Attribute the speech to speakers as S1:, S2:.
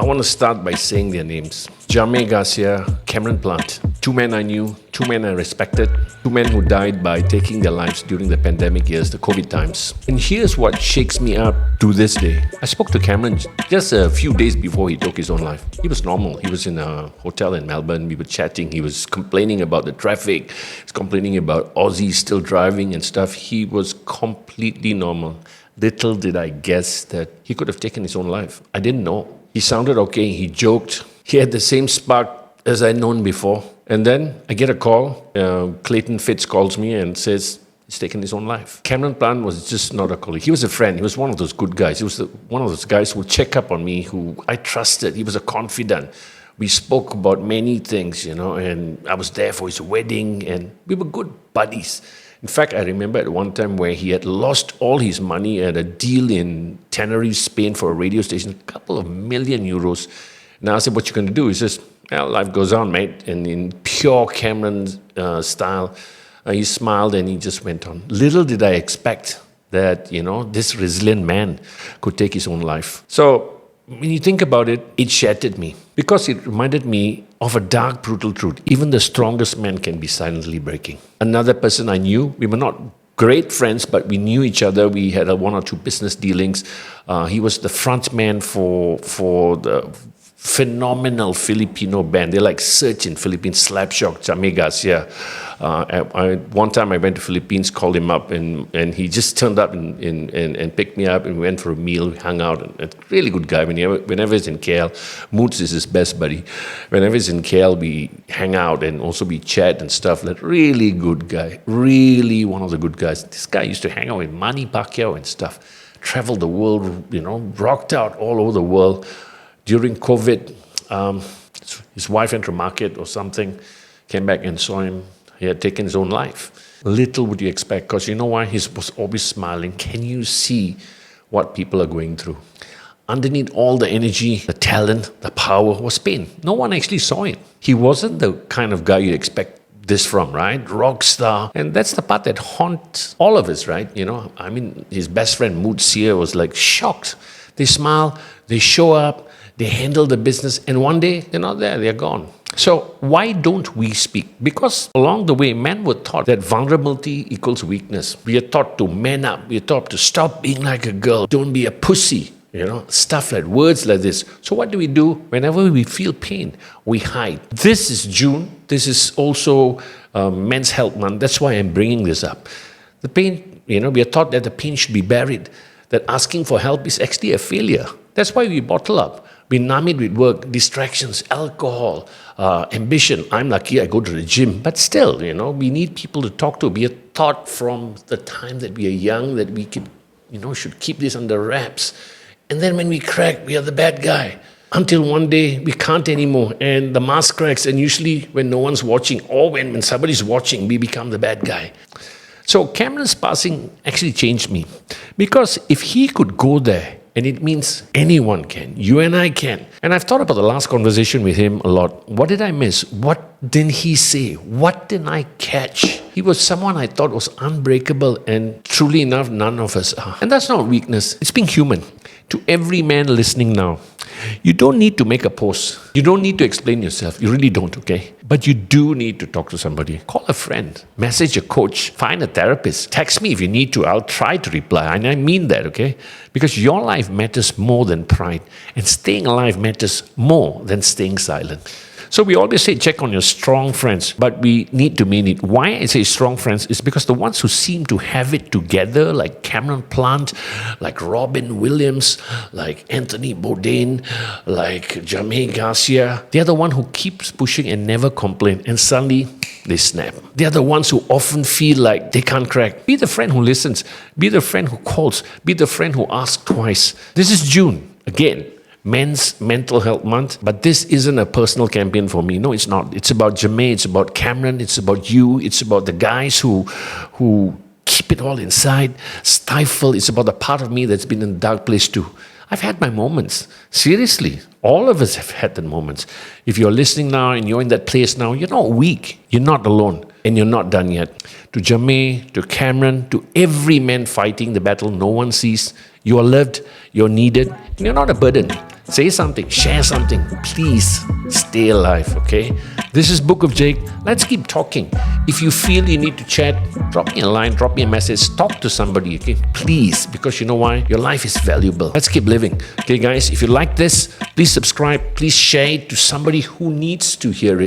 S1: want to start by saying their names. Jamir Garcia, Cameron Plant. Two men I knew, two men I respected, two men who died by taking their lives during the pandemic years, the COVID times. And here's what shakes me up to this day. I spoke to Cameron just a few days before he took his own life. He was normal. He was in a hotel in Melbourne. We were chatting. He was complaining about the traffic. He was complaining about Aussies still driving and stuff. He was completely normal. Little did I guess that he could have taken his own life. I didn't know. He sounded okay. He joked. He had the same spark as I'd known before. And then I get a call. Clayton Fitz calls me and says he's taken his own life. Cameron Plant was just not a colleague. He was a friend. He was one of those good guys. He was one of those guys who would check up on me, who I trusted. He was a confidant. We spoke about many things, and I was there for his wedding, and we were good buddies. In fact, I remember at one time where he had lost all his money at a deal in Tenerife, Spain for a radio station, a couple of million euros. And I said, what you going to do? He says, well, life goes on, mate. And in pure Cameron style, he smiled and he just went on. Little did I expect that, this resilient man could take his own life. So when you think about it, it shattered me because it reminded me of a dark, brutal truth. Even the strongest man can be silently breaking. Another person I knew, we were not great friends, but we knew each other. We had one or two business dealings. He was the front man for the phenomenal Filipino band. They're like Search in Philippines, Slapshock, Jamir Garcia. One time I went to Philippines, called him up, and he just turned up and picked me up, and we went for a meal, we hung out. And a really good guy. Whenever he's in KL, Moods is his best buddy. Whenever he's in KL, we hang out and also we chat and stuff. Like, really good guy. Really one of the good guys. This guy used to hang out with Manny Pacquiao and stuff. Traveled the world, rocked out all over the world. During COVID, his wife went to market or something, came back and saw him. He had taken his own life. Little would you expect, because you know why? He was always smiling. Can you see what people are going through? Underneath all the energy, the talent, the power was pain. No one actually saw it. He wasn't the kind of guy you expect this from, right? Rock star. And that's the part that haunts all of us, right? His best friend, Mood Sear, was like shocked. They smile, they show up, they handle the business, and one day they're not there, they're gone. So why don't we speak? Because along the way, men were taught that vulnerability equals weakness. We are taught to man up. We are taught to stop being like a girl. Don't be a pussy. Stuff like words like this. So what do? Whenever we feel pain, we hide. This is June. This is also Men's Health Month. That's why I'm bringing this up. The pain, we are taught that the pain should be buried, that asking for help is actually a failure. That's why we bottle up. We numb it with work, distractions, alcohol, ambition. I'm lucky I go to the gym. But still, we need people to talk to. We are taught from the time that we are young that we should keep this under wraps. And then when we crack, we are the bad guy. Until one day, we can't anymore. And the mask cracks. And usually when no one's watching, or when somebody's watching, we become the bad guy. So Cameron's passing actually changed me. Because if he could go there, and it means anyone can. You and I can. And I've thought about the last conversation with him a lot. What did I miss? What didn't he say? What didn't I catch? He was someone I thought was unbreakable, and truly enough, none of us are. And that's not weakness. It's being human. To every man listening now, you don't need to make a post. You don't need to explain yourself. You really don't, okay? But you do need to talk to somebody. Call a friend. Message a coach. Find a therapist. Text me if you need to. I'll try to reply. And I mean that, okay? Because your life matters more than pride. And staying alive matters more than staying silent. So we always say check on your strong friends, but we need to mean it. Why I say strong friends is because the ones who seem to have it together, like Cameron Plant, like Robin Williams, like Anthony Bourdain, like Jamir Garcia, they're the one who keeps pushing and never complain, and suddenly they snap. They're the ones who often feel like they can't crack. Be the friend who listens. Be the friend who calls. Be the friend who asks twice. This is June, again. Men's Mental Health Month, but this isn't a personal campaign for me. No, it's not. It's about Jamir, it's about Cameron, it's about you, it's about the guys who keep it all inside, stifle. It's about the part of me that's been in a dark place too. I've had my moments. Seriously, all of us have had the moments. If you're listening now and you're in that place now, you're not weak. You're not alone. And you're not done yet. To Jamir, to Cameron, to every man fighting the battle no one sees, you are loved, you're needed, and you're not a burden. say something, share something. Please stay alive, okay? This is Book of Jake. Let's keep talking. If you feel you need to chat, drop me a line, drop me a message, talk to somebody, okay? Please, because you know why? Your life is valuable. Let's keep living. Okay, guys, if you like this, please subscribe, please share it to somebody who needs to hear it.